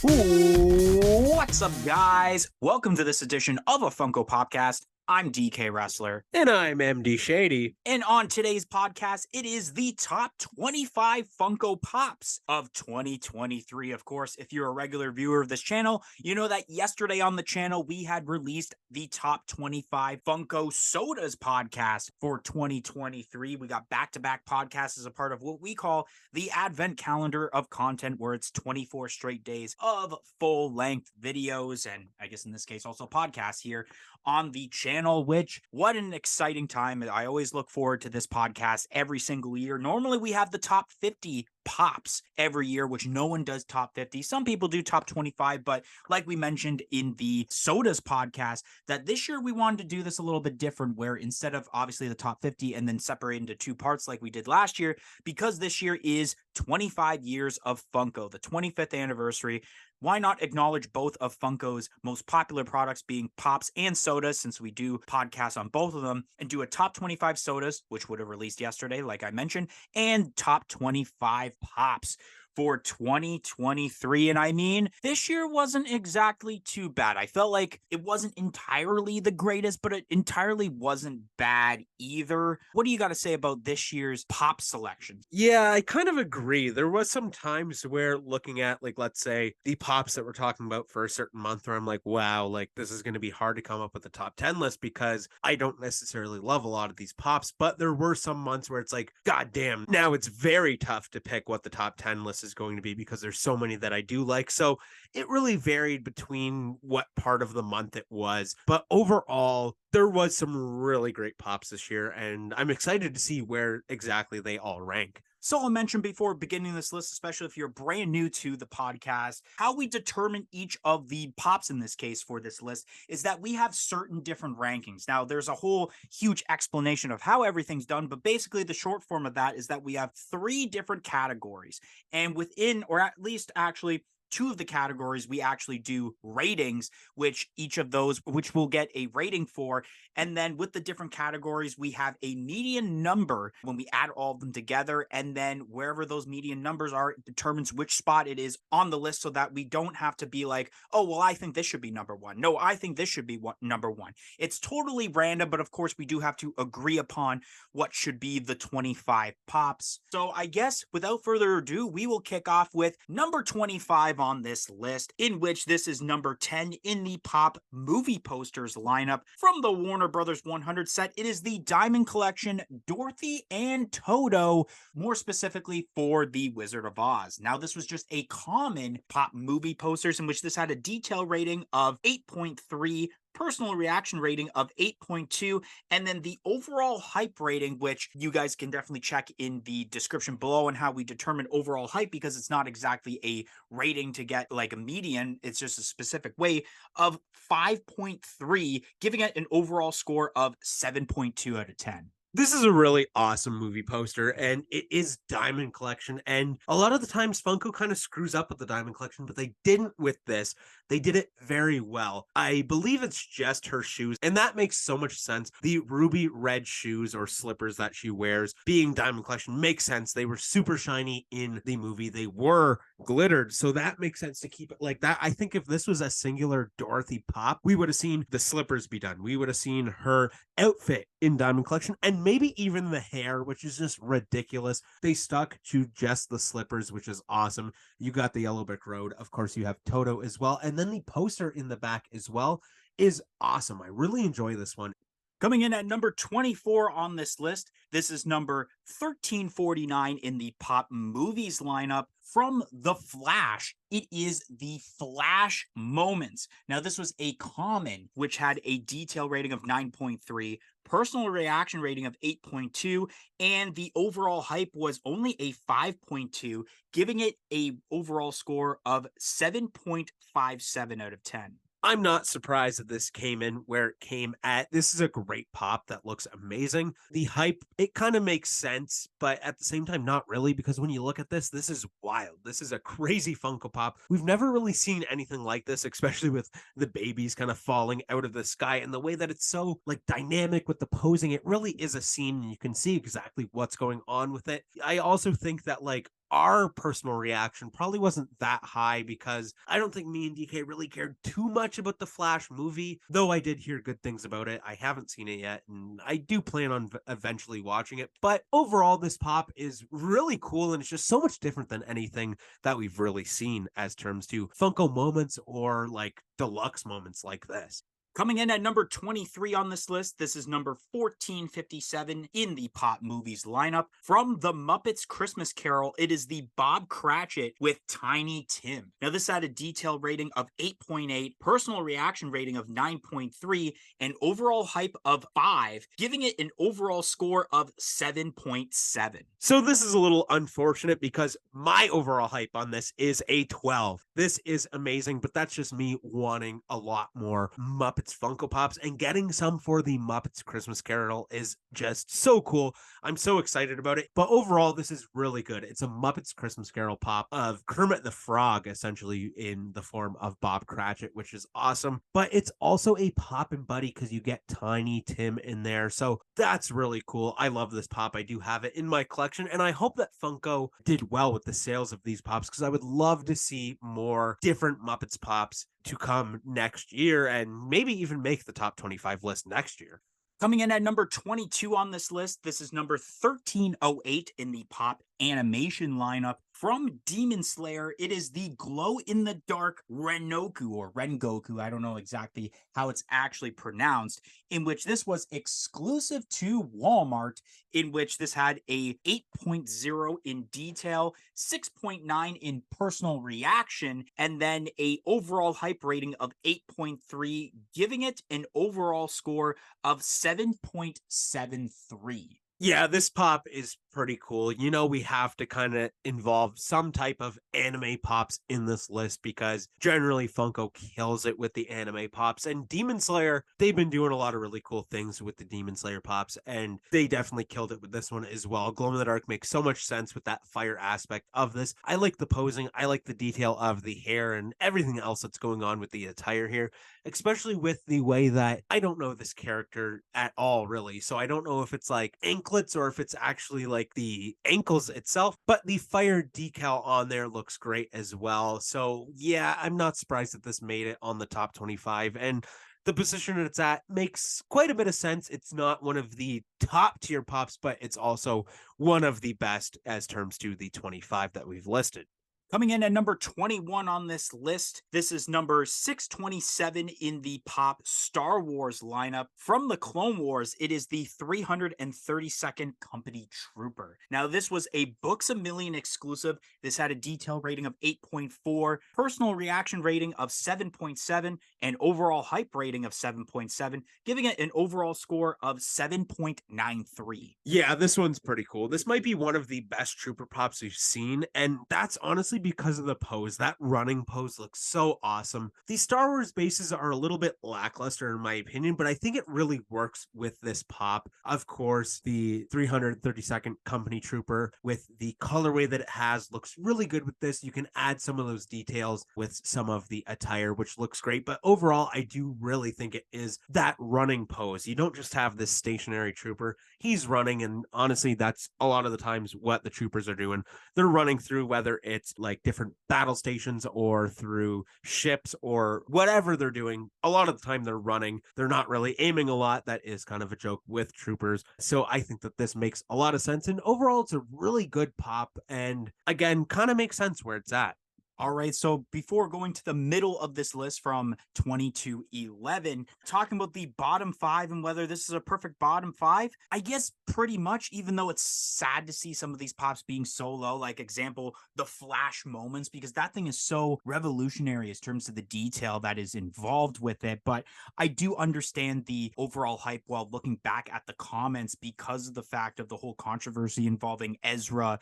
What's up, guys? Welcome to this edition of A Funko Popcast. I'm DK Wrestler. And I'm MD Shaddy. And on today's podcast, it is the top 25 Funko Pops of 2023. Of course, if you're a regular viewer of this channel, you know that yesterday on the channel, we had released the top 25 Funko Sodas podcast for 2023. We got back-to-back podcasts as a part of what we call the Advent calendar of content, where it's 24 straight days of full-length videos, and I guess in this case also podcasts here on the channel, which, what an exciting time. I always look forward to this podcast every single year. Normally we have the top 50 pops every year, which no one does top 50. Some people do top 25, but like we mentioned in the Sodas podcast, that this year we wanted to do this a little bit different, where instead of obviously the top 50 and then separate into two parts like we did last year, because this year is 25 years of Funko, the 25th anniversary, why not acknowledge both of Funko's most popular products, being Pops and Sodas, since we do podcasts on both of them, and do a top 25 Sodas, which would have released yesterday, like I mentioned, and top 25 Pops for 2023. And I mean, this year wasn't exactly too bad. I felt like it wasn't entirely the greatest, but it entirely wasn't bad either. What do you got to say about this year's pop selection? Yeah, I kind of agree. There was some times where looking at, like, let's say the pops that we're talking about for a certain month, where I'm like, wow, like this is going to be hard to come up with a top 10 list because I don't necessarily love a lot of these pops. But there were some months where it's like, God damn, now it's very tough to pick what the top 10 list is going to be because there's so many that I do like. So it really varied between what part of the month it was. But overall, there was some really great pops this year, and I'm excited to see where exactly they all rank. So I'll mention before beginning this list, especially if you're brand new to the podcast, how we determine each of the pops in this case for this list is that we have certain different rankings. Now, there's a whole huge explanation of how everything's done, but basically the short form of that is that we have 3 different categories, and within, or at least actually 2 of the categories, we actually do ratings, which each of those, which we'll get a rating for. And then with the different categories, we have a median number when we add all of them together. And then wherever those median numbers are, it determines which spot it is on the list, so that we don't have to be like, oh, well, I think this should be number 1. No, I think this should be number 1. It's totally random, but of course we do have to agree upon what should be the 25 pops. So I guess without further ado, we will kick off with number 25 on this list, in which this is number 10 in the Pop movie posters lineup from the Warner Brothers 100 set. It is the Diamond Collection Dorothy and Toto, more specifically for the Wizard of Oz. Now, this was just a common Pop movie posters, in which this had a detail rating of 8.3, personal reaction rating of 8.2, and then the overall hype rating, which you guys can definitely check in the description below on how we determine overall hype, because it's not exactly a rating to get like a median, it's just a specific way, of 5.3, giving it an overall score of 7.2 out of 10. This is a really awesome movie poster, and it is Diamond Collection, and a lot of the times Funko kind of screws up with the Diamond Collection, but they didn't with this. They did it very well. I believe it's just her shoes, and that makes so much sense. The ruby red shoes or slippers that she wears being Diamond Collection makes sense. They were super shiny in the movie. They were glittered, so that makes sense to keep it like that. I think if this was a singular Dorothy pop, we would have seen the slippers be done. We would have seen her outfit in Diamond Collection, and maybe even the hair, which is just ridiculous. They stuck to just the slippers, which is awesome. You got the Yellow Brick Road. Of course, you have Toto as well. And then the poster in the back as well is awesome. I really enjoy this one. Coming in at number 24 on this list, this is number 1349 in the Pop Movies lineup from The Flash. It is the Flash Moments. Now, this was a common, which had a detail rating of 9.3, personal reaction rating of 8.2, and the overall hype was only a 5.2, giving it a overall score of 7.57 out of 10. I'm not surprised that this came in where it came at. This is a great pop that looks amazing. The hype, it kind of makes sense, but at the same time, not really, because when you look at this, this is wild. This is a crazy Funko Pop. We've never really seen anything like this, especially with the babies kind of falling out of the sky and the way that it's so like dynamic with the posing. It really is a scene and you can see exactly what's going on with it. I also think that like our personal reaction probably wasn't that high because I don't think me and DK really cared too much about the Flash movie, though I did hear good things about it. I haven't seen it yet, and I do plan on eventually watching it. But overall, this pop is really cool, and it's just so much different than anything that we've really seen as terms to Funko moments or like deluxe moments like this. Coming in at number 23 on this list, this is number 1457 in the Pop Movies lineup. From The Muppets Christmas Carol, it is the Bob Cratchit with Tiny Tim. Now, this had a detail rating of 8.8, personal reaction rating of 9.3, and overall hype of 5, giving it an overall score of 7.7. So this is a little unfortunate because my overall hype on this is a 12. This is amazing, but that's just me wanting a lot more Muppets Funko Pops, and getting some for the Muppets Christmas Carol is just so cool. I'm so excited about it. But overall, this is really good. It's a Muppets Christmas Carol pop of Kermit the Frog, essentially in the form of Bob Cratchit, which is awesome. But it's also a pop and buddy because you get Tiny Tim in there. So that's really cool. I love this pop. I do have it in my collection, and I hope that Funko did well with the sales of these pops because I would love to see more different Muppets pops to come next year and maybe even make the top 25 list next year. Coming in at number 22 on this list, this is number 1308 in the Pop animation lineup. From Demon Slayer, it is the glow-in-the-dark Rengoku, or Rengoku, I don't know exactly how it's actually pronounced, in which this was exclusive to Walmart, in which this had a 8.0 in detail, 6.9 in personal reaction, and then a overall hype rating of 8.3, giving it an overall score of 7.73. Yeah, this pop is pretty cool. You know, we have to kind of involve some type of anime pops in this list because generally Funko kills it with the anime pops. And Demon Slayer, they've been doing a lot of really cool things with the Demon Slayer pops, and they definitely killed it with this one as well. Glow in the Dark makes so much sense with that fire aspect of this. I like the posing, I like the detail of the hair and everything else that's going on with the attire here, especially with the way that I don't know this character at all, really. So I don't know if it's like anklets or if it's actually like the ankles itself, but the fire decal on there looks great as well. So yeah, I'm not surprised that this made it on the top 25, and the position it's at makes quite a bit of sense. It's not one of the top tier pops, but it's also one of the best as terms to the 25 that we've listed. Coming in at number 21 on this list, this is number 627 in the Pop Star Wars lineup. From the Clone Wars, it is the 332nd Company Trooper. Now, this was a Books A Million exclusive. This had a detail rating of 8.4, personal reaction rating of 7.7, and overall hype rating of 7.7, giving it an overall score of 7.93. Yeah, this one's pretty cool. This might be one of the best Trooper pops we've seen, and that's honestly because of the pose. That running pose looks so awesome. These Star Wars bases are a little bit lackluster in my opinion, but I think it really works with this pop. Of course, the 332nd Company Trooper with the colorway that it has looks really good with this. You can add some of those details with some of the attire, which looks great, but overall, I do really think it is that running pose. You don't just have this stationary trooper. He's running, and honestly, that's a lot of the times what the troopers are doing. They're running through, whether it's like different battle stations or through ships or whatever they're doing. A lot of the time they're running. They're not really aiming a lot. That is kind of a joke with troopers. So I think that this makes a lot of sense. And overall, it's a really good pop. And again, kind of makes sense where it's at. All right, so before going to the middle of this list from 20 to 11, talking about the bottom 5 and whether this is a perfect bottom 5, I guess pretty much, even though it's sad to see some of these pops being so low, like example, the Flash moments, because that thing is so revolutionary in terms of the detail that is involved with it. But I do understand the overall hype while looking back at the comments because of the fact of the whole controversy involving Ezra,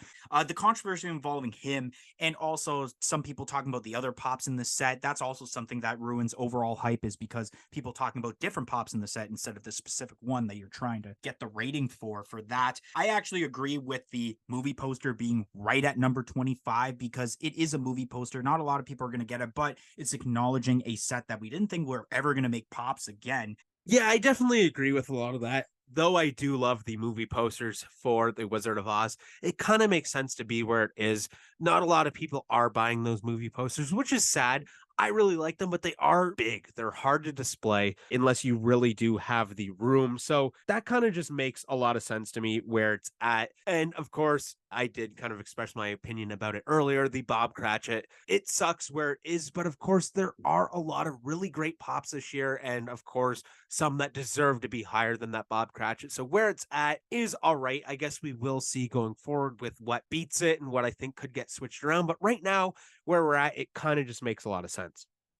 the controversy involving him, and also some people talking about the other pops in the set. That's also something that ruins overall hype, is because people talking about different pops in the set instead of the specific one that you're trying to get the rating for that. I actually agree with the movie poster being right at number 25 because it is a movie poster. Not a lot of people are going to get it, but it's acknowledging a set that we didn't think we were ever going to make pops again. Yeah, I definitely agree with a lot of that. though I do love the movie posters for The Wizard of Oz, it kind of makes sense to be where it is. Not a lot of people are buying those movie posters, which is sad. I really like them, but they are big. They're hard to display unless you really do have the room. So that kind of just makes a lot of sense to me where it's at. And of course, I did kind of express my opinion about it earlier. The Bob Cratchit, it sucks where it is, but of course, there are a lot of really great pops this year. And of course, some that deserve to be higher than that Bob Cratchit. So where it's at is all right. I guess we will see going forward with what beats it and what I think could get switched around. But right now, where we're at, it kind of just makes a lot of sense.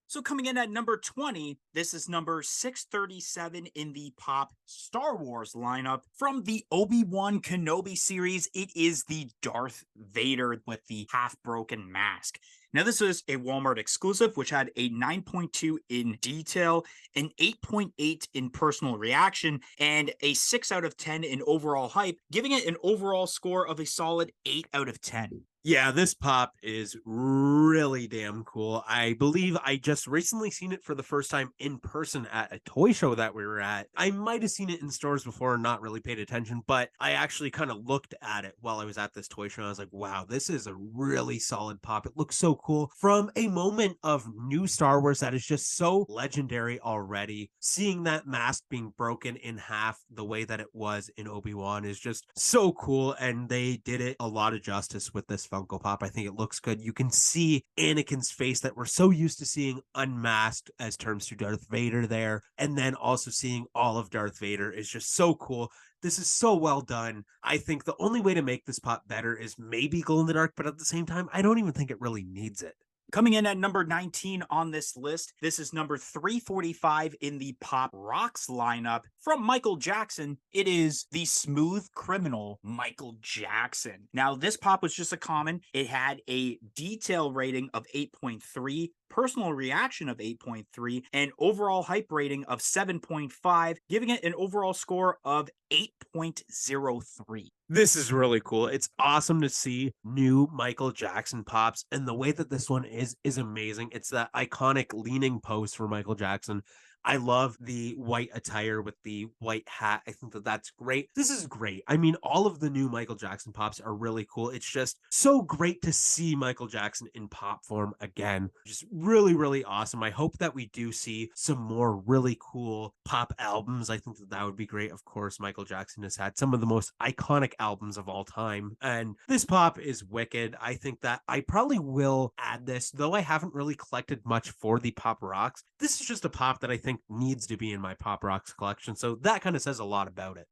So coming in at number 20, this is number 637 in the Pop Star Wars lineup. From the Obi-Wan Kenobi series, it is the Darth Vader with the half-broken mask. Now, this is a Walmart exclusive, which had a 9.2 in detail, an 8.8 in personal reaction, and a 6 out of 10 in overall hype, giving it an overall score of a solid 8 out of 10. Yeah, this pop is really damn cool. I believe I just recently seen it for the first time in person at a toy show that we were at. I might have seen it in stores before and not really paid attention, but I actually kind of looked at it while I was at this toy show. I was like, wow, this is a really solid pop. It looks so cool. From a moment of new Star Wars that is just so legendary already, seeing that mask being broken in half the way that it was in Obi-Wan is just so cool. And they did it a lot of justice with this Funko Pop. I think it looks good. You can see Anakin's face that we're so used to seeing unmasked as terms to Darth Vader there. And then also seeing all of Darth Vader is just so cool. This is so well done. I think the only way to make this pop better is maybe glow in the dark, but at the same time, I don't even think it really needs it. Coming in at number 19 on this list, this is number 345 in the Pop Rocks lineup. From Michael Jackson, it is the Smooth Criminal Michael Jackson. Now, this pop was just a common. It had a detail rating of 8.3, personal reaction of 8.3, and overall hype rating of 7.5, giving it an overall score of 8.03. This is really cool. It's awesome to see new Michael Jackson pops, and the way that this one is amazing. It's that iconic leaning pose for Michael Jackson. I love the white attire with the white hat. I think that that's great. This is great. I mean, all of the new Michael Jackson pops are really cool. It's just so great to see Michael Jackson in pop form again. Just really, really awesome. I hope that we do see some more really cool pop albums. I think that that would be great. Of course, Michael Jackson has had some of the most iconic albums of all time, and this pop is wicked. I think that I probably will add this, though I haven't really collected much for the Pop Rocks. This is just a pop that I think needs to be in my Pop Rocks collection. So that kind of says a lot about it.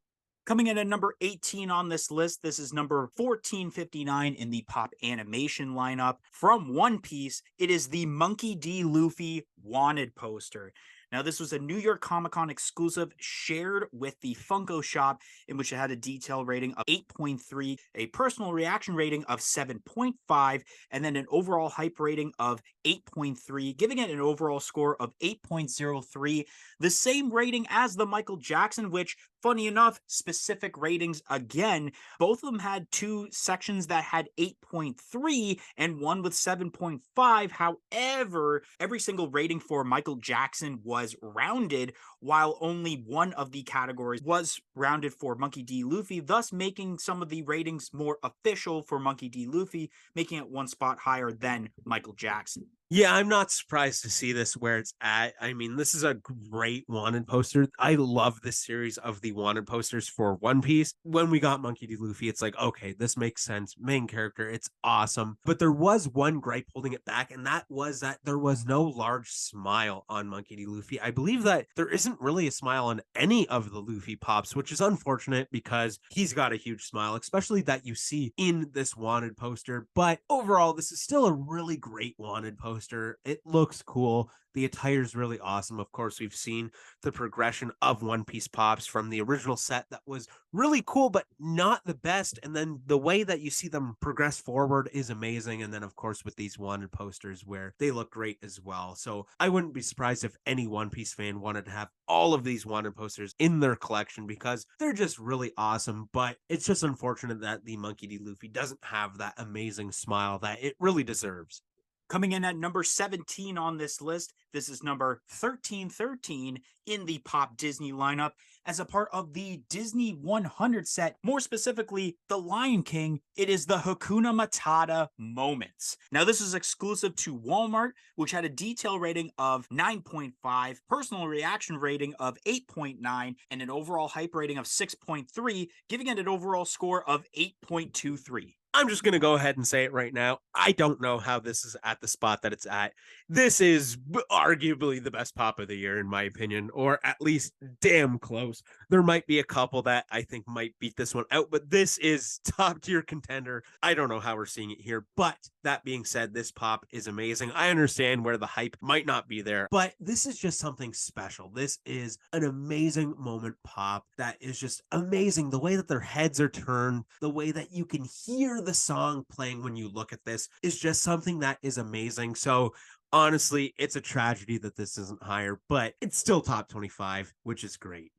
Coming in at number 18 on this list, this is number 1459 in the Pop Animation lineup. From One Piece, it is the Monkey D. Luffy Wanted poster. Now, this was a New York Comic Con exclusive shared with the Funko Shop, in which it had a detail rating of 8.3, a personal reaction rating of 7.5, and then an overall hype rating of 8.3, giving it an overall score of 8.03, the same rating as the Michael Jackson, which, funny enough, specific ratings again. Both of them had two sections that had 8.3 and one with 7.5. However, every single rating for Michael Jackson was rounded, while only one of the categories was rounded for Monkey D. Luffy, thus making some of the ratings more official for Monkey D. Luffy, making it one spot higher than Michael Jackson. Yeah, I'm not surprised to see this where it's at. I mean, this is a great Wanted poster. I love this series of the Wanted posters for One Piece. When we got Monkey D. Luffy, it's like, okay, this makes sense. Main character, it's awesome. But there was one gripe holding it back, and that was that there was no large smile on Monkey D. Luffy. I believe that there isn't really a smile on any of the Luffy pops, which is unfortunate because he's got a huge smile, especially that you see in this Wanted poster. But overall, this is still a really great Wanted poster. It looks cool. The attire is really awesome. Of course, we've seen the progression of One Piece pops from the original set that was really cool, but not the best. And then the way that you see them progress forward is amazing. And then, of course, with these Wanted posters where they look great as well. So I wouldn't be surprised if any One Piece fan wanted to have all of these Wanted posters in their collection because they're just really awesome. But it's just unfortunate that the Monkey D. Luffy doesn't have that amazing smile that it really deserves. Coming in at number 17 on this list, this is number 1313 in the Pop Disney lineup as a part of the Disney 100 set, more specifically, The Lion King. It is the Hakuna Matata Moments. Now, this is exclusive to Walmart, which had a detail rating of 9.5, personal reaction rating of 8.9, and an overall hype rating of 6.3, giving it an overall score of 8.23. I'm just going to go ahead and say it right now. I don't know how this is at the spot that it's at. This is arguably the best pop of the year, in my opinion, or at least damn close. There might be a couple that I think might beat this one out, but this is top tier contender. I don't know how we're seeing it here, but that being said, this pop is amazing. I understand where the hype might not be there, but this is just something special. This is an amazing moment pop that is just amazing. The way that their heads are turned, the way that you can hear the song playing when you look at this is just something that is amazing. So honestly, it's a tragedy that this isn't higher, but it's still top 25, which is great.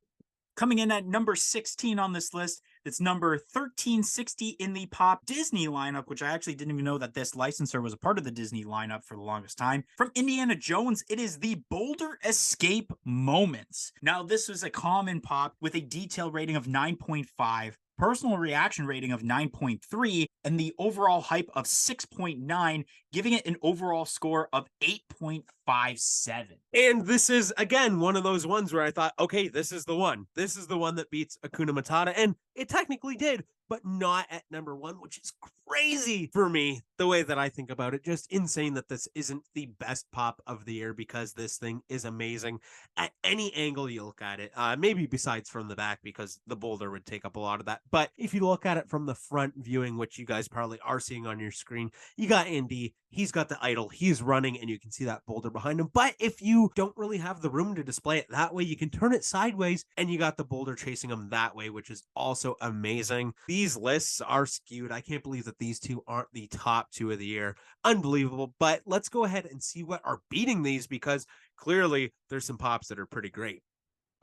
Coming in at number 16 on this list, it's number 1360 in the Pop Disney lineup, which I actually didn't even know that this licensor was a part of the Disney lineup for the longest time. From Indiana Jones, it is the Boulder Escape Moments. Now, this was a common pop with a detail rating of 9.5, personal reaction rating of 9.3, and the overall hype of 6.9, giving it an overall score of 8.57. And this is, again, one of those ones where I thought, okay, this is the one. This is the one that beats Hakuna Matata. And it technically did, but not at number one, which is crazy for me, the way that I think about it. Just insane that this isn't the best pop of the year, because this thing is amazing at any angle you look at it. Maybe besides from the back, because the boulder would take up a lot of that. But if you look at it from the front viewing, which you guys probably are seeing on your screen, you got Indy. He's got the idol. He's running, and you can see that boulder behind him. But if you don't really have the room to display it that way, you can turn it sideways, and you got the boulder chasing him that way, which is also amazing. These lists are skewed. I can't believe that these two aren't the top two of the year. Unbelievable. But let's go ahead and see what are beating these, because clearly there's some pops that are pretty great.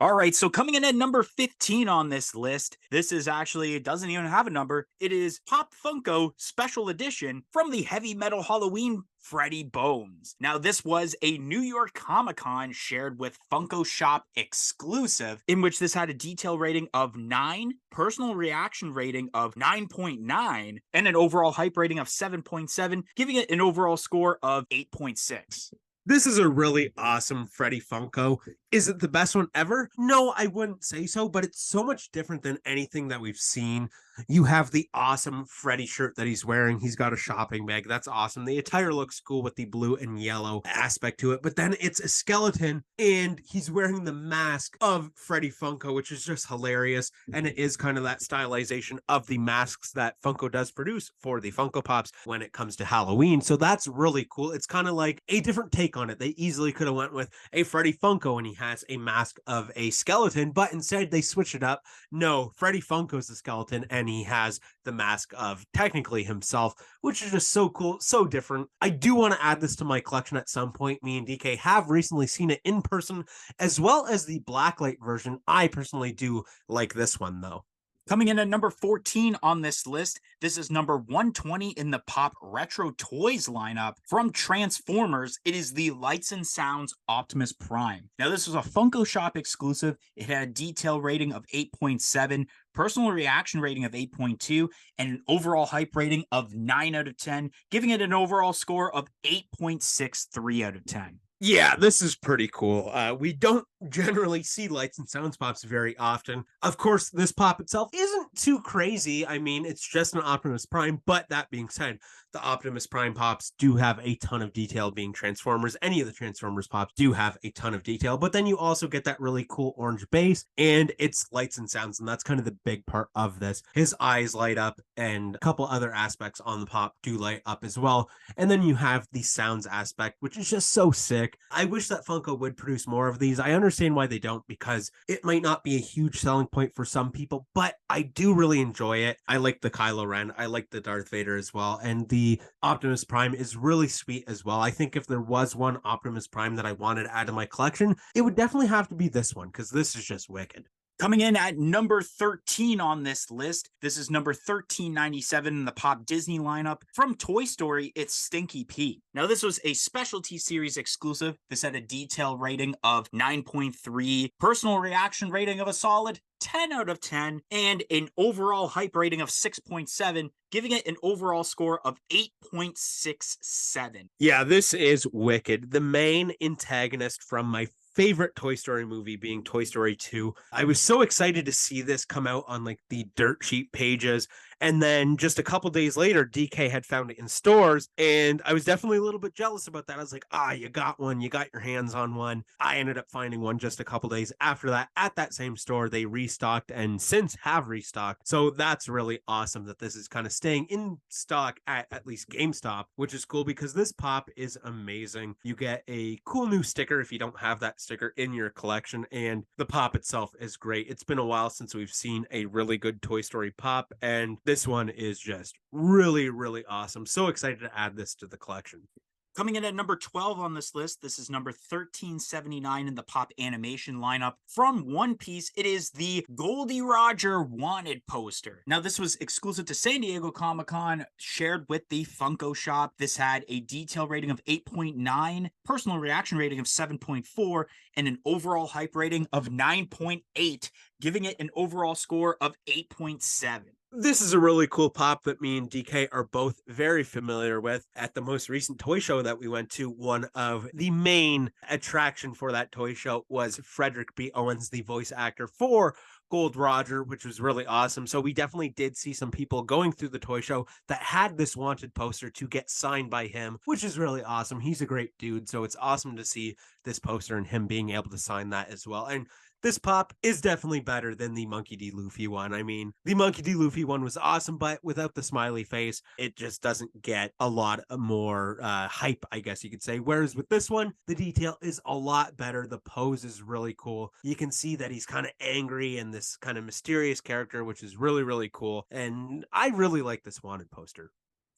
All right, so coming in at number 15 on this list, this is actually, it doesn't even have a number. It is Pop Funko Special Edition from the Heavy Metal Halloween Freddy Bones. Now, this was a New York Comic-Con shared with Funko Shop exclusive, in which this had a detail rating of 9, personal reaction rating of 9.9, and an overall hype rating of 7.7, giving it an overall score of 8.6. This is a really awesome Freddy Funko. Is it the best one ever? No, I wouldn't say so, but it's so much different than anything that we've seen. You have the awesome Freddy shirt that he's wearing. He's got a shopping bag. That's awesome. The attire looks cool with the blue and yellow aspect to it, but then it's a skeleton and he's wearing the mask of Freddy Funko, which is just hilarious. And it is kind of that stylization of the masks that Funko does produce for the Funko Pops when it comes to Halloween. So that's really cool. It's kind of like a different take on it. They easily could have went with a Freddy Funko and he has a mask of a skeleton, but instead they switch it up. No, Freddy Funko's the skeleton and he has the mask of technically himself, which is just so cool, so different. I do want to add this to my collection at some point. Me and DK have recently seen it in person, as well as the blacklight version. I personally do like this one though. Coming in at number 14 on this list, this is number 120 in the Pop Retro Toys lineup. From Transformers, it is the Lights and Sounds Optimus Prime. Now, this was a Funko Shop exclusive. It had a detail rating of 8.7, personal reaction rating of 8.2, and an overall hype rating of 9 out of 10, giving it an overall score of 8.63 out of 10. Yeah, this is pretty cool. We don't generally see Lights and Sounds Pops very often. Of course, this pop itself isn't too crazy. I mean, it's just an Optimus Prime, but that being said, the Optimus Prime Pops do have a ton of detail being Transformers. Any of the Transformers Pops do have a ton of detail, but then you also get that really cool orange base, and it's lights and sounds, and that's kind of the big part of this. His eyes light up, and a couple other aspects on the pop do light up as well. And then you have the sounds aspect, which is just so sick. I wish that Funko would produce more of these. I understand why they don't, because it might not be a huge selling point for some people, but I do really enjoy it. I like the Kylo Ren. I like the Darth Vader as well. And the Optimus Prime is really sweet as well. I think if there was one Optimus Prime that I wanted to add to my collection, it would definitely have to be this one, because this is just wicked. Coming in at number 13 on this list, this is number 1397 in the Pop Disney lineup. From Toy Story, it's Stinky Pete. Now, this was a specialty series exclusive. This had a detail rating of 9.3, personal reaction rating of a solid 10 out of 10, and an overall hype rating of 6.7, giving it an overall score of 8.67. Yeah, this is wicked. The main antagonist from my favorite Toy Story movie being Toy Story 2. I was so excited to see this come out on like the dirt sheet pages. And then just a couple days later, DK had found it in stores. And I was definitely a little bit jealous about that. I was like, you got one. You got your hands on one. I ended up finding one just a couple days after that at that same store. They restocked and since have restocked. So that's really awesome that this is kind of staying in stock at least GameStop, which is cool because this pop is amazing. You get a cool new sticker if you don't have that sticker in your collection, and the pop itself is great. It's been a while since we've seen a really good Toy Story pop, and this one is just really, really awesome. So excited to add this to the collection. Coming in at number 12 on this list, this is number 1379 in the Pop Animation lineup. From One Piece, it is the Goldie Roger Wanted poster. Now, this was exclusive to San Diego Comic-Con, shared with the Funko Shop. This had a detail rating of 8.9, personal reaction rating of 7.4, and an overall hype rating of 9.8, giving it an overall score of 8.7. This is a really cool pop that me and DK are both very familiar with. At the most recent toy show that we went to, one of the main attraction for that toy show was Frederick B. Owens, the voice actor for Gold Roger, which was really awesome. So we definitely did see some people going through the toy show that had this wanted poster to get signed by him, which is really awesome. He's a great dude. So it's awesome to see this poster and him being able to sign that as well. And this pop is definitely better than the Monkey D. Luffy one. I mean, the Monkey D. Luffy one was awesome, but without the smiley face, it just doesn't get a lot more hype, I guess you could say. Whereas with this one, the detail is a lot better. The pose is really cool. You can see that he's kind of angry and this kind of mysterious character, which is really, really cool. And I really like this wanted poster.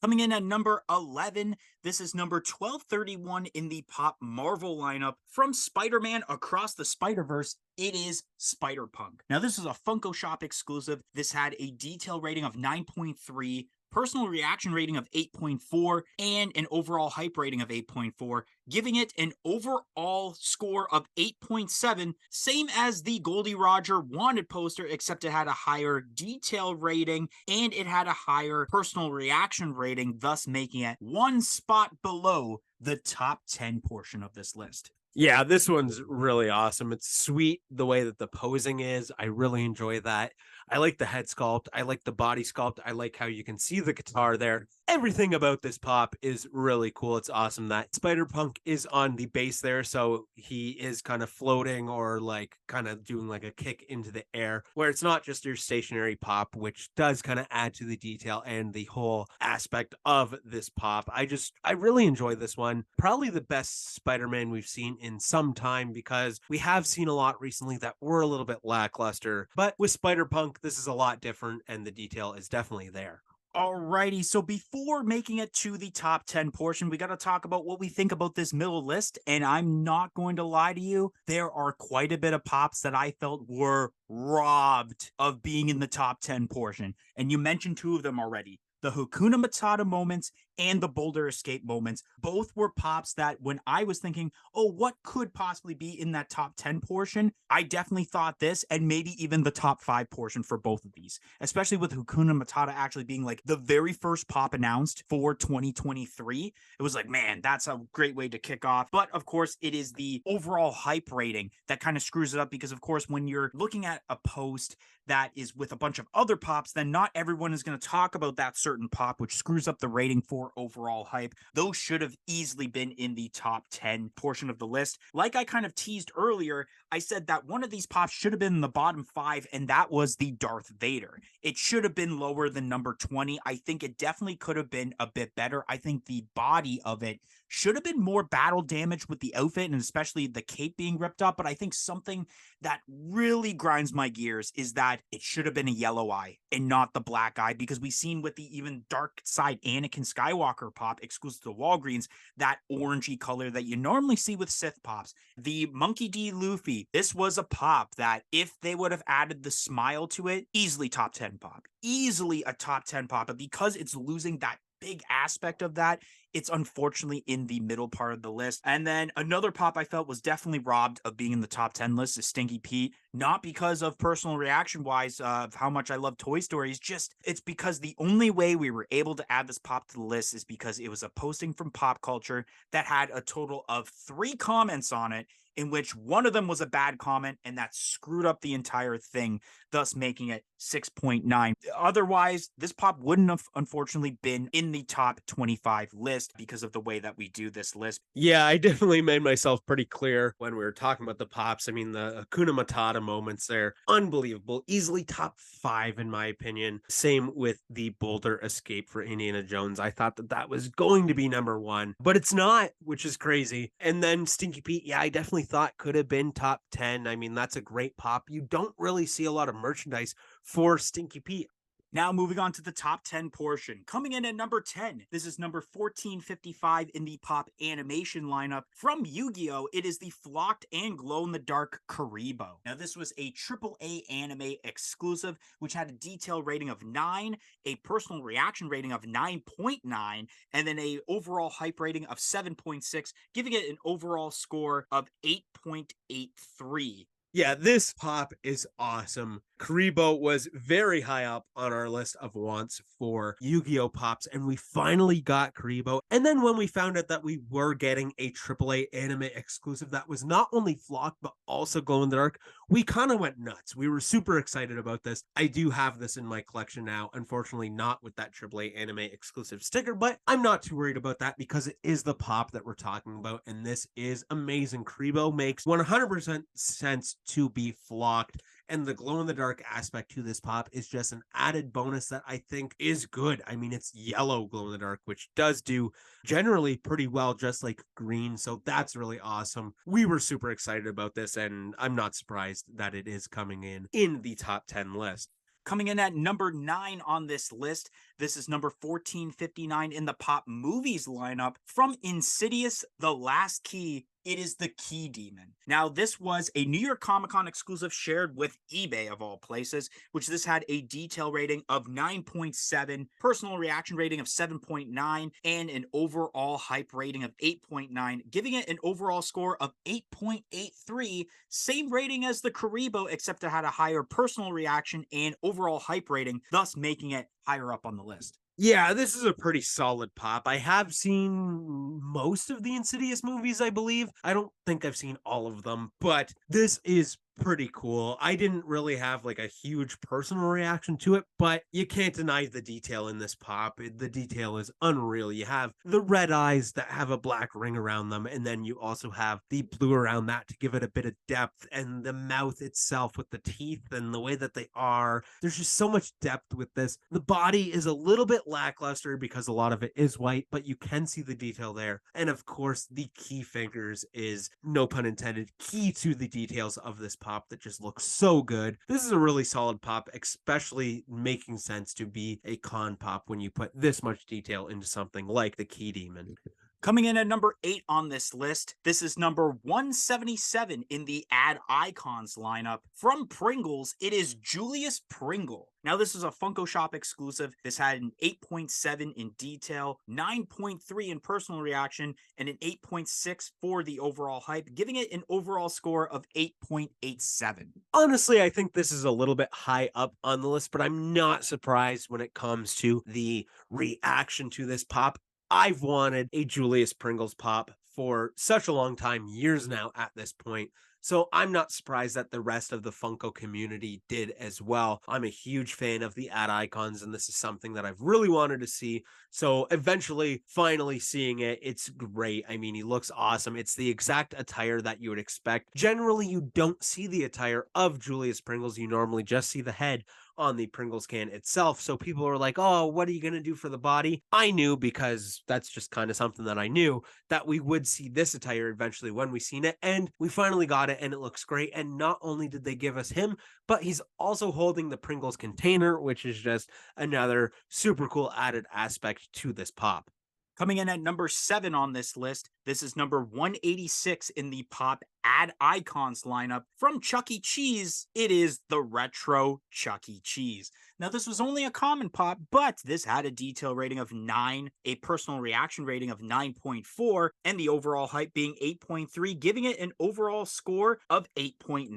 Coming in at number 11, this is number 1231 in the Pop Marvel lineup. From Spider-Man Across the Spider-Verse, it is Spider-Punk. Now, this is a Funko Shop exclusive. This had a detail rating of 9.3, personal reaction rating of 8.4, and an overall hype rating of 8.4, giving it an overall score of 8.7, same as the Goldie Roger Wanted poster, except it had a higher detail rating and it had a higher personal reaction rating, thus making it one spot below the top 10 portion of this list. Yeah, this one's really awesome. It's sweet the way that the posing is. I really enjoy that. I like the head sculpt. I like the body sculpt. I like how you can see the guitar there. Everything about this pop is really cool. It's awesome that Spider-Punk is on the base there, so he is kind of floating or like kind of doing like a kick into the air, where it's not just your stationary pop, which does kind of add to the detail and the whole aspect of this pop. I really enjoy this one. Probably the best Spider-Man we've seen in some time, because we have seen a lot recently that were a little bit lackluster, but with Spider-Punk, this is a lot different and the detail is definitely there. Alrighty, so before making it to the top 10 portion, we got to talk about what we think about this middle list. And I'm not going to lie to you, there are quite a bit of pops that I felt were robbed of being in the top 10 portion. And you mentioned two of them already. The Hakuna Matata moments and the Boulder Escape moments both were pops that when I was thinking, oh, what could possibly be in that top 10 portion, I definitely thought this and maybe even the top 5 portion for both of these, especially with Hakuna Matata actually being like the very first pop announced for 2023. It was like, man, that's a great way to kick off. But of course, it is the overall hype rating that kind of screws it up, because of course, when you're looking at a post that is with a bunch of other pops, then not everyone is going to talk about that certain pop, which screws up the rating for overall hype. Those should have easily been in the top 10 portion of the list. Like I kind of teased earlier, I said that one of these pops should have been in the bottom 5, and that was the Darth Vader. It should have been lower than number 20. I think it definitely could have been a bit better. I think the body of it should have been more battle damage with the outfit and especially the cape being ripped up. But I think something that really grinds my gears is that it should have been a yellow eye and not the black eye, because we've seen with the even dark side Anakin Skywalker pop exclusive to Walgreens, that orangey color that you normally see with Sith pops. The Monkey D. Luffy, this was a pop that if they would have added the smile to it, easily top 10 pop. Easily a top 10 pop. But because it's losing that big aspect of that, it's unfortunately in the middle part of the list. And then another pop I felt was definitely robbed of being in the top 10 list is Stinky Pete. Not because of personal reaction wise of how much I love Toy Stories, just it's because the only way we were able to add this pop to the list is because it was a posting from Pop Culture that had a total of 3 comments on it, in which one of them was a bad comment, and that screwed up the entire thing, thus making it 6.9. Otherwise, this pop wouldn't have unfortunately been in the top 25 list because of the way that we do this list. Yeah, I definitely made myself pretty clear when we were talking about the pops. I mean, the Hakuna Matata moments there, unbelievable. Easily top 5 in my opinion. Same with the Boulder Escape for Indiana Jones. I thought that that was going to be number 1, but it's not, which is crazy. And then Stinky Pete, yeah, I definitely thought could have been top 10. I mean, that's a great pop. You don't really see a lot of merchandise for Stinky Pete. Now moving on to the top 10 portion. Coming in at number 10, this is number 1455 in the pop animation lineup. From Yu-Gi-Oh! It is the flocked and glow-in-the-dark Karibo. Now this was a AAA anime exclusive, which had a detail rating of 9, a personal reaction rating of 9.9, and then a overall hype rating of 7.6, giving it an overall score of 8.83. Yeah, this pop is awesome. Karibo was very high up on our list of wants for Yu-Gi-Oh! Pops, and we finally got Karibo. And then when we found out that we were getting a AAA anime exclusive that was not only flocked, but also glow in the dark, we kind of went nuts. We were super excited about this. I do have this in my collection now. Unfortunately, not with that AAA anime exclusive sticker, but I'm not too worried about that because it is the pop that we're talking about, and this is amazing. Karibo makes 100% sense to be flocked, and the glow-in-the-dark aspect to this pop is just an added bonus that I think is good. I mean, it's yellow glow-in-the-dark, which does do generally pretty well, just like green, so that's really awesome. We were super excited about this, and I'm not surprised that it is coming in the top 10 list. Coming in at number 9 on this list, this is number 1459 in the pop movies lineup. From Insidious, The Last Key, it is the Key Demon. Now, this was a New York Comic Con exclusive shared with eBay of all places, which this had a detail rating of 9.7, personal reaction rating of 7.9, and an overall hype rating of 8.9, giving it an overall score of 8.83, same rating as the Karibo, except it had a higher personal reaction and overall hype rating, thus making it higher up on the list. Yeah, this is a pretty solid pop. I have seen most of the Insidious movies, I believe. I don't think I've seen all of them, but this is pretty cool. I didn't really have like a huge personal reaction to it, but you can't deny the detail in this pop. The detail is unreal. You have the red eyes that have a black ring around them, and then you also have the blue around that to give it a bit of depth, and the mouth itself with the teeth and the way that they are. There's just so much depth with this. The body is a little bit lackluster because a lot of it is white, but you can see the detail there. And of course, the key fingers is, no pun intended, key to the details of this pop that just looks so good. This is a really solid pop, especially making sense to be a con pop when you put this much detail into something like the Key Demon. Coming in at number 8 on this list, this is number 177 in the Add Icons lineup. From Pringles, it is Julius Pringle. Now, this is a Funko Shop exclusive. This had an 8.7 in detail, 9.3 in personal reaction, and an 8.6 for the overall hype, giving it an overall score of 8.87. Honestly, I think this is a little bit high up on the list, but I'm not surprised when it comes to the reaction to this pop. I've wanted a Julius Pringles pop for such a long time, years now at this point. So I'm not surprised that the rest of the Funko community did as well. I'm a huge fan of the Add Icons, and this is something that I've really wanted to see. So eventually, finally seeing it, it's great. I mean, he looks awesome. It's the exact attire that you would expect. Generally, you don't see the attire of Julius Pringles. You normally just see the head on the Pringles can itself. So people were like, oh, what are you going to do for the body? I knew, because that's just kind of something that I knew, that we would see this attire eventually when we seen it. And we finally got it, and it looks great. And not only did they give us him, but he's also holding the Pringles container, which is just another super cool added aspect to this pop. Coming in at number 7 on this list, this is number 186 in the Pop Add Icons lineup. From Chuck E. Cheese, it is the Retro Chuck E. Cheese. Now, this was only a common pop, but this had a detail rating of 9, a personal reaction rating of 9.4, and the overall hype being 8.3, giving it an overall score of 8.9.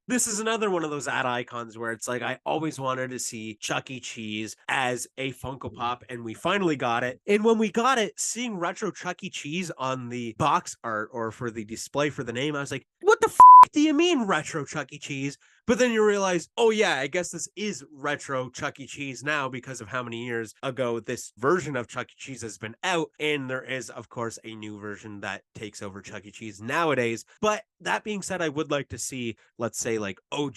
This is another one of those ad icons where it's like, I always wanted to see Chuck E. Cheese as a Funko Pop, and we finally got it. And when we got it, seeing retro Chuck E. Cheese on the box art or for the display for the name, I was like, what the do you mean retro Chuck E. Cheese? But then you realize, oh yeah, I guess this is retro Chuck E. Cheese now because of how many years ago this version of Chuck E. Cheese has been out. And there is, of course, a new version that takes over Chuck E. Cheese nowadays. But that being said, I would like to see, let's say, like OG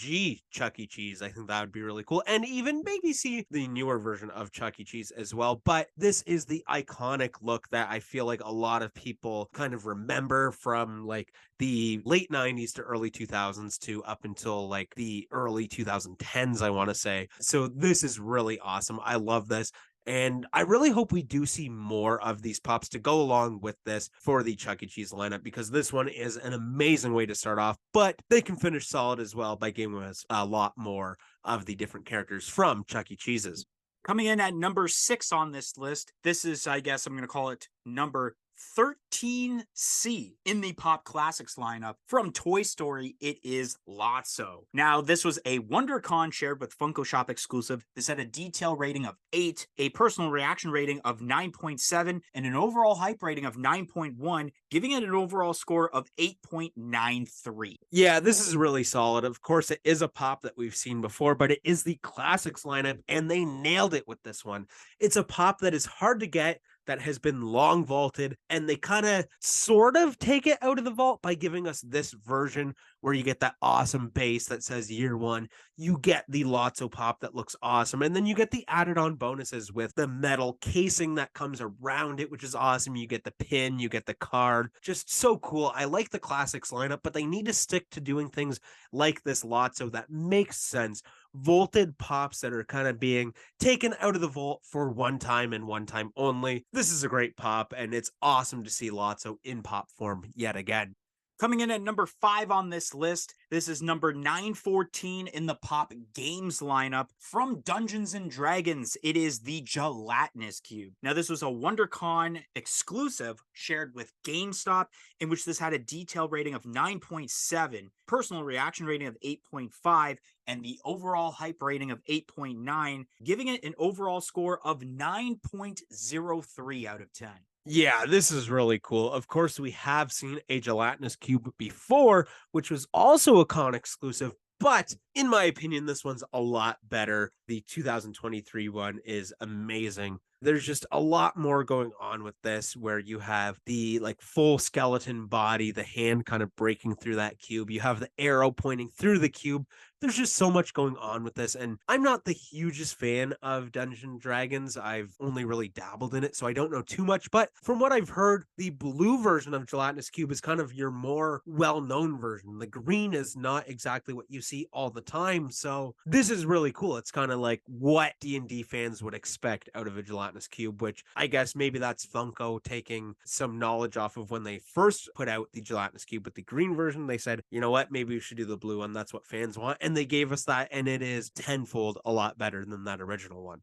Chuck E. Cheese. I think that would be really cool. And even maybe see the newer version of Chuck E. Cheese as well. But this is the iconic look that I feel like a lot of people kind of remember from like the late 90s to early 2000s to up until like the early 2010s, I want to say. So this is really awesome. I love this. And I really hope we do see more of these pops to go along with this for the Chuck E. Cheese lineup, because this one is an amazing way to start off, but they can finish solid as well by giving us a lot more of the different characters from Chuck E. Cheese's. Coming in at number 6 on this list, this is, I guess I'm going to call it number 13C in the Pop Classics lineup. From Toy Story, it is Lotso. Now, this was a WonderCon shared with Funko Shop exclusive. This had a detail rating of 8, a personal reaction rating of 9.7, and an overall hype rating of 9.1, giving it an overall score of 8.93. Yeah, this is really solid. Of course, it is a pop that we've seen before, but it is the Classics lineup, and they nailed it with this one. It's a pop that is hard to get, that has been long vaulted, and they kind of sort of take it out of the vault by giving us this version where you get that awesome base that says year one. You get the Lotso pop that looks awesome, and then you get the added on bonuses with the metal casing that comes around it, which is awesome. You get the pin, you get the card, just so cool. I like the Classics lineup, but they need to stick to doing things like this Lotso that makes sense. Vaulted pops that are kind of being taken out of the vault for one time and one time only. This is a great pop, and it's awesome to see Lotso in pop form yet again. Coming in at number 5 on this list, this is number 914 in the Pop Games lineup. From Dungeons and Dragons, it is the Gelatinous Cube. Now, this was a WonderCon exclusive shared with GameStop, in which this had a detail rating of 9.7, personal reaction rating of 8.5, and the overall hype rating of 8.9, giving it an overall score of 9.03 out of 10. Yeah, this is really cool. Of course, we have seen a Gelatinous Cube before, which was also a con exclusive, but in my opinion, this one's a lot better. The 2023 one is amazing. There's just a lot more going on with this, where you have the like full skeleton body, the hand kind of breaking through that cube. You have the arrow pointing through the cube. There's just so much going on with this. And I'm not the hugest fan of Dungeons and Dragons. I've only really dabbled in it, so I don't know too much. But from what I've heard, the blue version of Gelatinous Cube is kind of your more well-known version. The green is not exactly what you see all the time. So this is really cool. It's kind of like what D&D fans would expect out of a Gelatinous Cube, which I guess maybe that's Funko taking some knowledge off of when they first put out the Gelatinous Cube with the green version. They said, you know what, maybe we should do the blue one. That's what fans want. And they gave us that, and it is tenfold a lot better than that original one.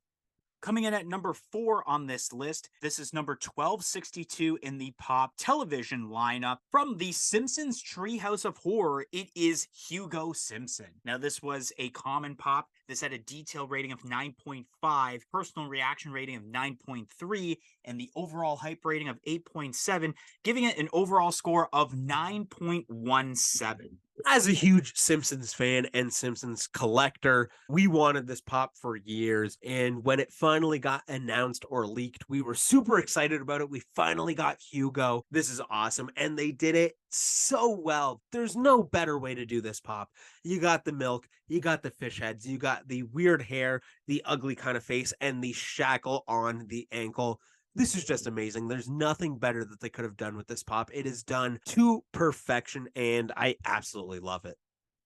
Coming in at number 4 on this list, this is number 1262 in the Pop Television lineup. From The Simpsons Treehouse of Horror, it is Hugo Simpson. Now, this was a common pop. This had a detail rating of 9.5, personal reaction rating of 9.3, and the overall hype rating of 8.7, giving it an overall score of 9.17. As a huge Simpsons fan and Simpsons collector, we wanted this pop for years. And when it finally got announced or leaked, we were super excited about it. We finally got Hugo. This is awesome. And they did it so well. There's no better way to do this pop. You got the milk, you got the fish heads, you got the weird hair, the ugly kind of face, and the shackle on the ankle. This is just amazing. There's nothing better that they could have done with this pop. It is done to perfection, and I absolutely love it.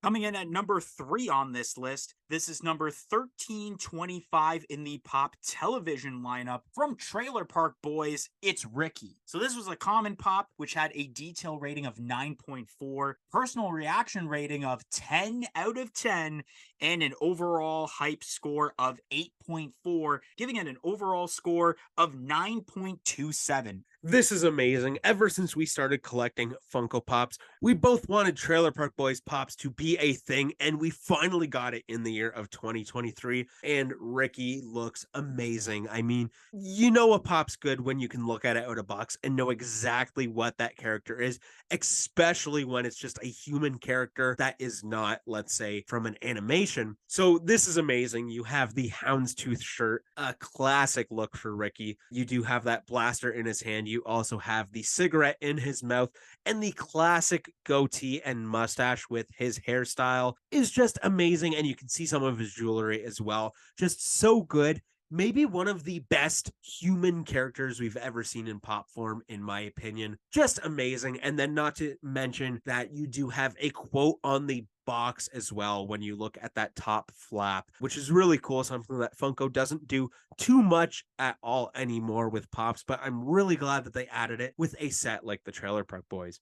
Coming in at number 3 on this list, this is number 1325 in the pop television lineup from Trailer Park Boys. It's Ricky. So this was a common pop, which had a detail rating of 9.4, personal reaction rating of 10 out of 10, and an overall hype score of 8.4, giving it an overall score of 9.27. This is amazing. Ever since we started collecting Funko Pops, we both wanted Trailer Park Boys Pops to be a thing, and we finally got it in the year of 2023. And Ricky looks amazing. I mean, you know a pop's good when you can look at it out of box and know exactly what that character is, especially when it's just a human character that is not, let's say, from an animation. So this is amazing. You have the houndstooth shirt, a classic look for Ricky. You do have that blaster in his hand. You also have the cigarette in his mouth, and the classic goatee and mustache with his hairstyle is just amazing. And you can see some of his jewelry as well. Just so good. Maybe one of the best human characters we've ever seen in pop form, in my opinion. Just amazing. And then, not to mention that you do have a quote on the box as well when you look at that top flap, which is really cool. Something that Funko doesn't do too much at all anymore with pops, but I'm really glad that they added it with a set like the Trailer Park Boys.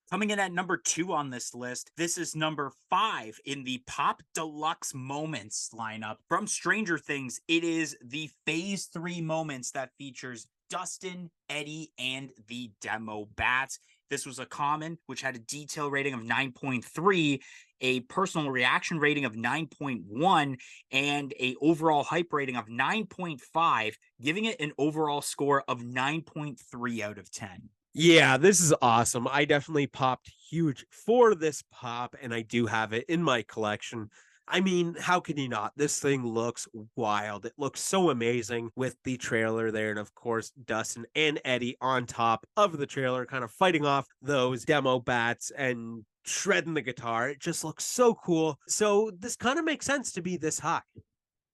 Coming in at number 2 on this list, this is number 5 in the Pop Deluxe Moments lineup. From Stranger Things, it is the Phase 3 Moments that features Dustin, Eddie, and the Demo Bats. This was a common, which had a detail rating of 9.3, a personal reaction rating of 9.1, and a overall hype rating of 9.5, giving it an overall score of 9.3 out of 10. Yeah, this is awesome. I definitely popped huge for this pop, and I do have it in my collection. I mean, how can you not? This thing looks wild. It looks so amazing with the trailer there. And of course, Dustin and Eddie on top of the trailer, kind of fighting off those demo bats and shredding the guitar. It just looks so cool. So this kind of makes sense to be this high.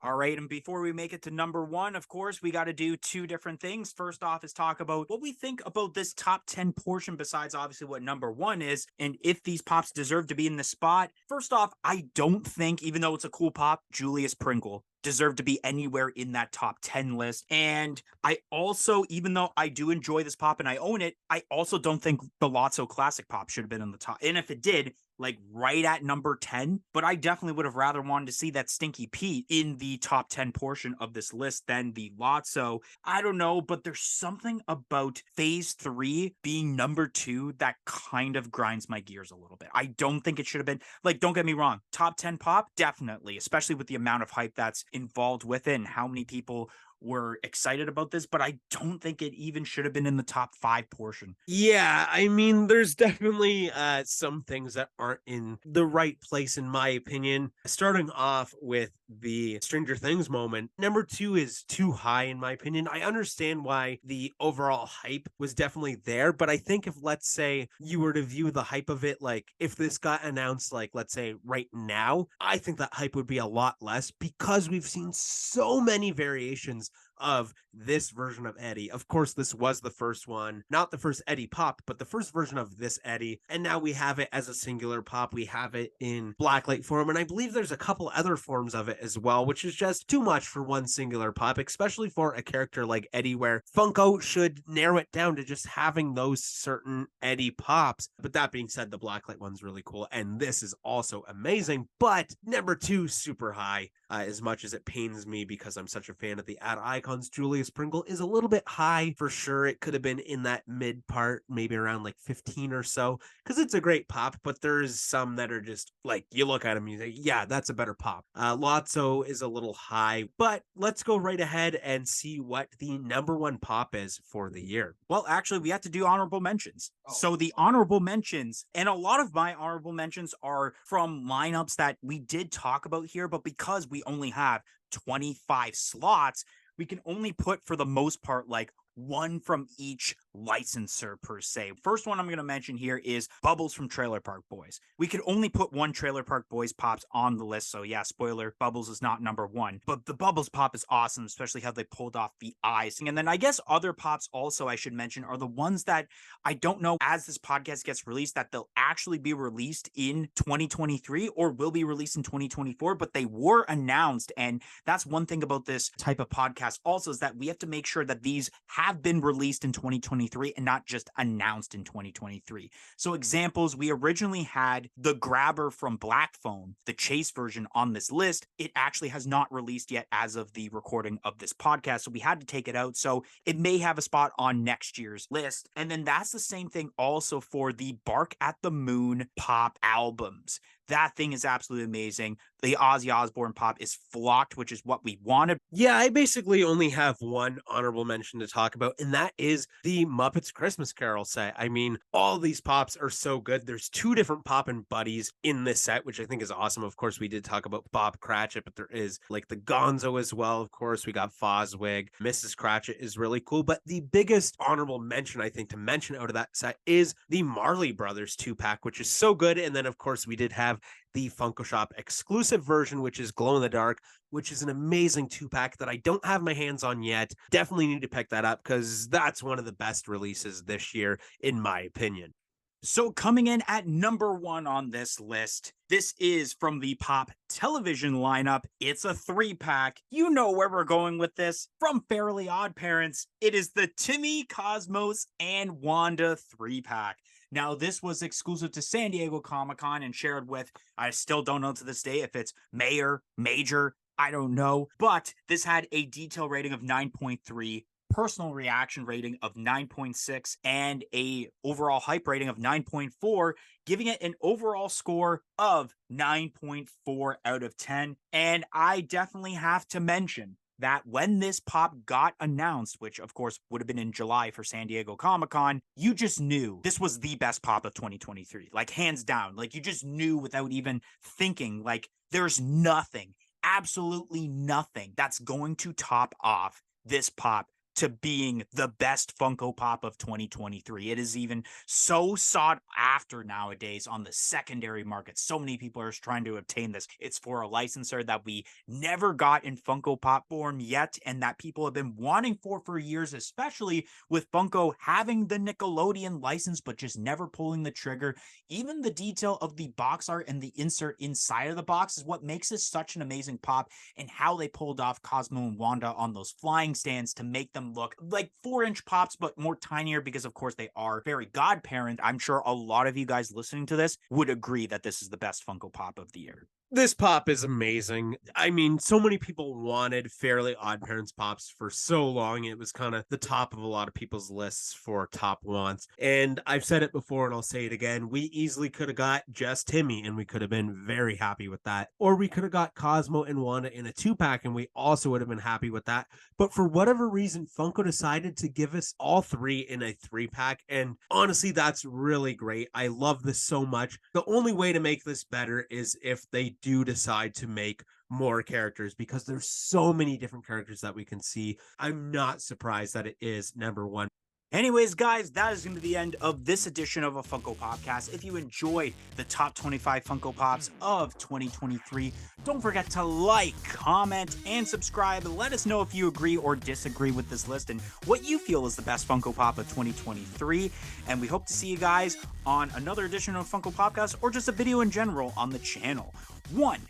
All right, and before we make it to number 1, of course, we got to do 2 different things. First off is talk about what we think about this top 10 portion, besides obviously what number 1 is, and if these pops deserve to be in the spot. First off, I don't think, even though it's a cool pop, Julius Pringle deserve to be anywhere in that top 10 list. And I also, even though I do enjoy this pop and I own it, I also don't think the Lotso Classic Pop should have been in the top. And if it did, like right at number 10, but I definitely would have rather wanted to see that Stinky Pete in the top 10 portion of this list than the Lotso. I don't know, but there's something about Phase 3 being number 2 that kind of grinds my gears a little bit. I don't think it should have been, like, don't get me wrong, top 10 pop, definitely, especially with the amount of hype that's involved with it and how many people were excited about this, but I don't think it even should have been in the top 5 portion. Yeah, I mean, there's definitely some things that aren't in the right place, in my opinion. Starting off with the Stranger Things moment, number 2 is too high, in my opinion. I understand why the overall hype was definitely there, but I think if, let's say, you were to view the hype of it, like if this got announced, like, let's say right now, I think that hype would be a lot less because we've seen so many variations of this version of Eddie. Of course, this was the first one, not the first Eddie pop, but the first version of this Eddie. And now we have it as a singular pop. We have it in blacklight form. And I believe there's a couple other forms of it as well, which is just too much for one singular pop, especially for a character like Eddie, where Funko should narrow it down to just having those certain Eddie pops. But that being said, the blacklight one's really cool. And this is also amazing. But number 2, super high, as much as it pains me because I'm such a fan of the ad icon. icons, Julius Pringle is a little bit high for sure. It could have been in that mid part, maybe around like 15 or so, because it's a great pop, but there's some that are just like, you look at them, you think, yeah, that's a better pop. Lotso is a little high, but let's go right ahead and see what the number one pop is for the year. Well, actually, we have to do honorable mentions. So the honorable mentions, and a lot of my honorable mentions are from lineups that we did talk about here, but because we only have 25 slots, we can only put, for the most part, like one from each licensor per se. First one I'm going to mention here is Bubbles from Trailer Park Boys. We could only put one Trailer Park Boys pops on the list, so yeah, spoiler, Bubbles is not number one, but the Bubbles pop is awesome, especially how they pulled off the eyes. And then I guess other pops also I should mention are the ones that I don't know, as this podcast gets released, that they'll actually be released in 2023 or will be released in 2024, but they were announced. And that's one thing about this type of podcast also, is that we have to make sure that these have been released in 2023 and not just announced in 2023. So examples, we originally had the Grabber from Black Phone, the Chase version, on this list. It actually has not released yet as of the recording of this podcast, so we had to take it out. So it may have a spot on next year's list. And then that's the same thing also for the Bark at the Moon pop albums. That thing is absolutely amazing. The Ozzy Osbourne pop is flocked, which is what we wanted. Yeah, I basically only have one honorable mention to talk about, and that is the Muppets Christmas Carol set. I mean, all these pops are so good. There's two different poppin' buddies in this set, which I think is awesome. Of course, we did talk about Bob Cratchit, but there is like the Gonzo as well. Of course, we got Foswig. Mrs. Cratchit is really cool, but the biggest honorable mention, I think, to mention out of that set is the Marley Brothers 2-pack, which is so good. And then, of course, we did have the Funko Shop exclusive version, which is Glow in the Dark, which is an amazing 2-pack that I don't have my hands on yet. Definitely need to pick that up because that's one of the best releases this year, in my opinion. So coming in at number one on this list, this is from the Pop television lineup. It's a 3-pack. You know where we're going with this. From Fairly Odd Parents, it is the Timmy, Cosmos, and Wanda 3-pack. Now, this was exclusive to San Diego Comic-Con and shared with, I still don't know to this day if it's Major, I don't know. But this had a detail rating of 9.3, personal reaction rating of 9.6, and a overall hype rating of 9.4, giving it an overall score of 9.4 out of 10. And I definitely have to mention that when this pop got announced, which of course would have been in July for San Diego Comic-Con, you just knew this was the best pop of 2023, like hands down. Like you just knew without even thinking, like there's nothing, absolutely nothing that's going to top off this pop to being the best Funko Pop of 2023. It is even so sought after nowadays on the secondary market. So many people are trying to obtain this. It's for a licensor that we never got in Funko Pop form yet, and that people have been wanting for years, especially with Funko having the Nickelodeon license, but just never pulling the trigger. Even the detail of the box art and the insert inside of the box is what makes this such an amazing pop, and how they pulled off Cosmo and Wanda on those flying stands to make them look like 4-inch pops, but more tinier, because of course they are fairy godparent. I'm sure a lot of you guys listening to this would agree that this is the best Funko Pop of the year. This pop is amazing. I mean, so many people wanted Fairly Odd Parents pops for so long. It was kind of the top of a lot of people's lists for top wants. And I've said it before and I'll say it again. We easily could have got just Timmy and we could have been very happy with that. Or we could have got Cosmo and Wanda in a 2-pack and we also would have been happy with that. But for whatever reason, Funko decided to give us all 3 in a 3-pack. And honestly, that's really great. I love this so much. The only way to make this better is if they do decide to make more characters, because there's so many different characters that we can see. I'm not surprised that it is number one. Anyways, guys, that is going to be the end of this edition of A Funko Popcast. If you enjoyed the top 25 Funko Pops of 2023, don't forget to like, comment, and subscribe. Let us know if you agree or disagree with this list and what you feel is the best Funko Pop of 2023. And we hope to see you guys on another edition of Funko Popcast, or just a video in general on the channel. 1,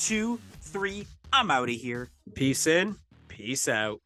2, 3, I'm out of here. Peace in, peace out.